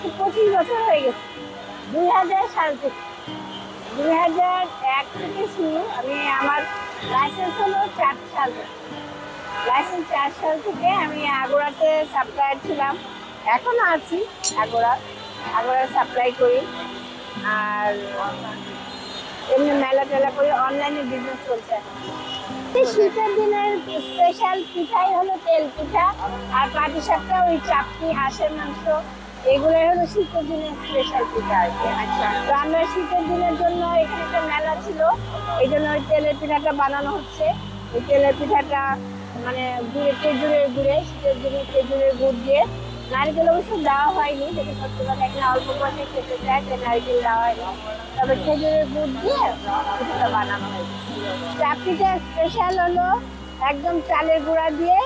আজকে 25 বছর হয়ে গেছে। 2000 সাল থেকে, 2001 থেকে শুরু। আমি আমার লাইসেন্স হলো 4 সাল থেকে। লাইসেন্স 4 সাল থেকে আমি আগোড়াতে সাপ্লায়ার ছিলাম, এখনো আছি আগোড়ায় সাপ্লাই করি। আর এমনি মেলা টেলা করি, অনলাইনে বিজনেস চলছে। শীতের দিনের স্পেশাল পিঠাই হলো তেল পিঠা আর পাটিসাপটা, ওই চাপটি, হাঁসের মাংস, এগুলোই হলো শীতের দিনের স্পেশাল পিঠা আর কি। আচ্ছা, তো আমরা শীতের দিনের জন্য এখানে একটা মেলা ছিল, এই জন্য ওই তেলের পিঠাটা বানানো হচ্ছে। ওই তেলের পিঠাটা মানে খেজুরের গুড়ে, শীতের দিনে খেজুরের গুড় দিয়ে, নারকেল অবশ্য দেওয়া হয়নি, যেটা সত্যি কথা, এখানে অল্প পয়সা খেতে চায় যে নারকেল দেওয়া হয়নি, তবে খেজুরের গুড় দিয়ে পিঠাটা বানানো হয়েছে। চাপটিটা স্পেশাল হলো একদম চালের গুঁড়া দিয়ে,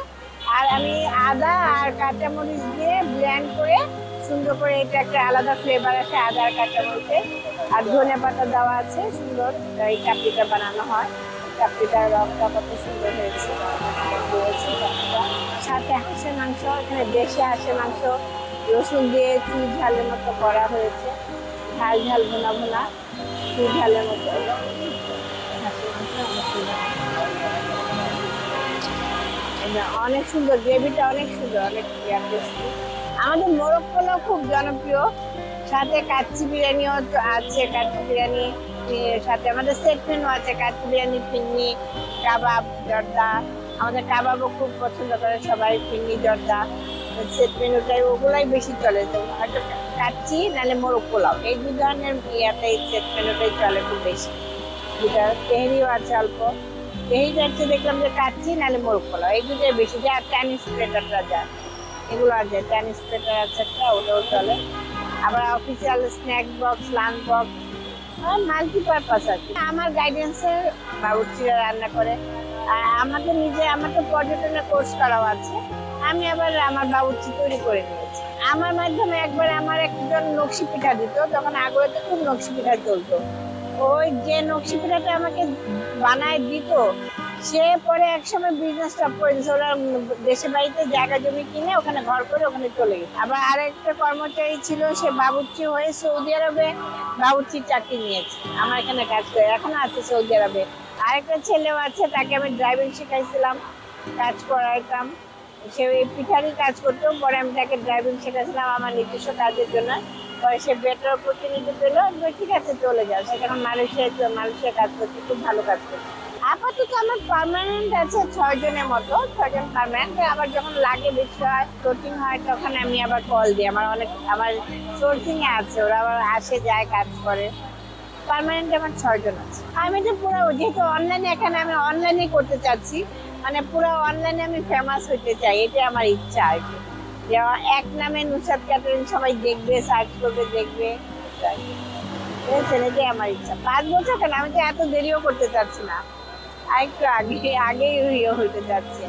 আর আমি আদা আর কাঁচামরিচ দিয়ে ব্লেন্ড করে সুন্দর করে, এটা একটা আলাদা ফ্লেভার আসে আদা আর কাঁচামরিচে, আর ধনে পাতা দেওয়া আছে, সুন্দর এই চাপটিটা বানানো হয়। চাপটিটার রংটা কত সুন্দর হয়েছে, সাথে হাঁসের মাংস, এখানে দেশি হাঁসের মাংস রসুন দিয়ে চুই ঝালের মতো করা হয়েছে, ঝাল ঝাল ভুনা ভুনা চুই ঝালের মতো অনেক সুন্দর, গ্রেভিটা অনেক সুন্দর, অনেক টেস্টি। আমাদের মোরগ পোলাও খুব জনপ্রিয়, সাথে কাচ্চি বিরিয়ানিও আছে। কাচ্চি বিরিয়ানি সাথে আমাদের সেট মেনু আছে, কাচ্চি বিরিয়ানি, ফিন্নি, কাবাব, জর্দা। আমাদের কাবাবও খুব পছন্দ করে সবাই, ফিন্নি, জর্দা সেট মেনুটাই, ওগুলাই বেশি চলে। হয়তো কাচ্চি নাহলে মোরগ পোলাও, এই দু ধরনের ইয়াতেই সেট মেনুটাই চলে খুব বেশি। দুটা তেহারিও আছে অল্প, তেহারি যাচ্ছে দেখলাম যে কাচ্চি নাহলে মোরগ পোলাও, এই দুটোই বেশি। যা চাইনিজ প্লেটারটা যায়, এগুলো আছে, চাইনিজ প্লেটার আছে একটা, ওটাও চলে। আবার official snack box, lunch box, multipurpose আর কি। আমার গাইডেন্সে বাবুর্চিরা রান্না করে। আমাকে নিজে, আমার তো পর্যটনের কোর্স করাও আছে, আমি আবার আমার বাবুর্চি তৈরি করে নিয়েছি। আমার মাধ্যমে একবার আমার একজন নকশি পিঠা দিত, তখন আগ্রহতে খুব নকশি পিঠা চলতো। ওই যে নকশি পিঠাটা আমাকে বানায় দিত, সে পরে একসময় বিজনেস স্টপ করে দিয়েছে। ওরা দেশে বাড়িতে জায়গা জমি কিনে ওখানে ঘর করে ওখানে চলে গেছে। আবার আরেকটা কর্মচারী ছিল, সে বাবুর্চি হয়ে সৌদি আরবে বাবুর্চির চাকরি নিয়েছে, আমার এখানে কাজ করে, এখনো আছে সৌদি আরবে। আরেকটা ছেলেও আছে, তাকে আমি ড্রাইভিং শেখাইছিলাম, কাজ করাইতাম। সে ওই পিঠারই কাজ করতো, পরে আমি তাকে ড্রাইভিং শেখাইছিলাম আমার নিজস্ব কাজের জন্য। পরে সে বেটার অপরচুনিটি পেলো, ঠিক আছে চলে যাও, সেখানে মালয়েশিয়া কাজ করছে, খুব ভালো কাজ করছে। আপাতত আমার পার্মানেন্ট আছে 6 জনের মতো, 6 জন পার্মানেন্ট। আবার যখন লাগে বেশি হয়, ফ্লোটিং হয়, তখন আমি আবার কল দিই। আমার সোর্সিং এ আছে, ওরা আবার আসে যায় কাজ করে। পার্মানেন্ট আমার 6 জন আছে। আমি তো পুরো, যেহেতু অনলাইনে, এখানে আমি অনলাইনে করতে চাচ্ছি, মানে পুরো অনলাইনে আমি ফেমাস হতে চাই, এটা আমার ইচ্ছা আর কি। যে এক নামে নুসরাত ক্যাটারিং সবাই দেখবে, সার্চ করবে, দেখবে, এটাই আমার ইচ্ছা। 5 বছর কেন, আমি তো এত দেরিও করতে চাচ্ছি না, আরেকটু আগেই হইতে যাচ্ছে,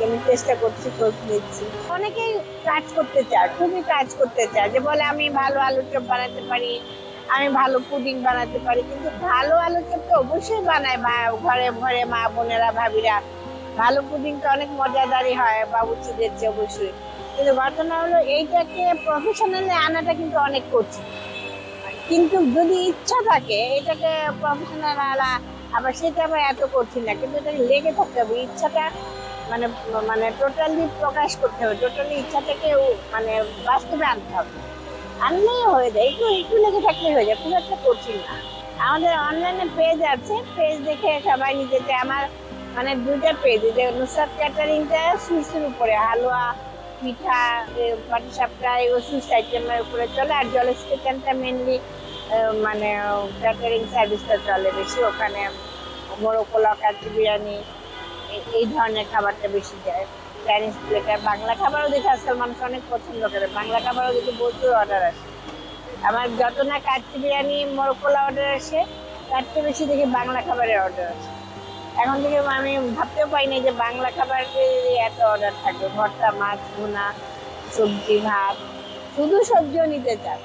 আমি চেষ্টা করছি, খোঁজ নিচ্ছি। অনেকেই কাজ করতে চায়, খুবই কাজ করতে চায়, যে বলে আমি ভালো আলুর চপ বানাতে পারি, আমি ভালো পুডিং বানাতে পারি। কিন্তু ভালো আলুর চপ তো অবশ্যই বানায় ঘরে ঘরে মা বোনেরা, ভাবিরা। ভালো পুডিং তো অনেক মজাদারই হয় বাবুর্চিদের চেয়ে অবশ্যই, কিন্তু ঘটনা হলো এইটাকে প্রফেশনালি আনাটা কিন্তু অনেক কঠিন। কিন্তু যদি ইচ্ছা থাকে এটাকে প্রফেশনাল আনা, আবার সেটা আবার এত কঠিন না, কিন্তু এটাকে লেগে থাকতে হবে, ইচ্ছাটা মানে মানে টোটালি প্রকাশ করতে হবে, টোটালি ইচ্ছাটাকে মানে বাস্তবে আনতে হবে, আনলেই হয়ে যায়। একটু লেগে থাকলে হয়ে যায়, খুব একটা কঠিন না। আমাদের অনলাইনে পেজ আছে, পেজ দেখে সবাই নিজেকে, আমার মানে 2টা পেজ, যে নুসরাত ক্যাটারিংটা সুইসের উপরে, হালুয়া, পিঠা, পাটিসাপটা, এগুলো সুইস আইটেমের উপরে চলে, আর জলের কিচেনটা মেনলি মানে ক্যাটারিং সার্ভিসটা চলে বেশি, ওখানে মোরগ পোলাও, কাচ্চি বিরিয়ানি, এই ধরনের খাবারটা বেশি যায়। চাইনিজ প্লেটার, বাংলা খাবারও দেখে আজকাল মানুষ অনেক পছন্দ করে, বাংলা খাবারও দেখে প্রচুর অর্ডার আসে। আমার যত না কাচ্চি বিরিয়ানি, মোরগ পোলাও অর্ডার আসে, তার চেয়ে বেশি দেখি বাংলা খাবারের অর্ডার আসে। এখন থেকে আমি ভাবতেও পাইনি যে বাংলা খাবারের এত অর্ডার থাকবে। ভর্তা, মাছ, ভুনা, সবজি, ভাত, শুধু সবজিও নিতে চায়।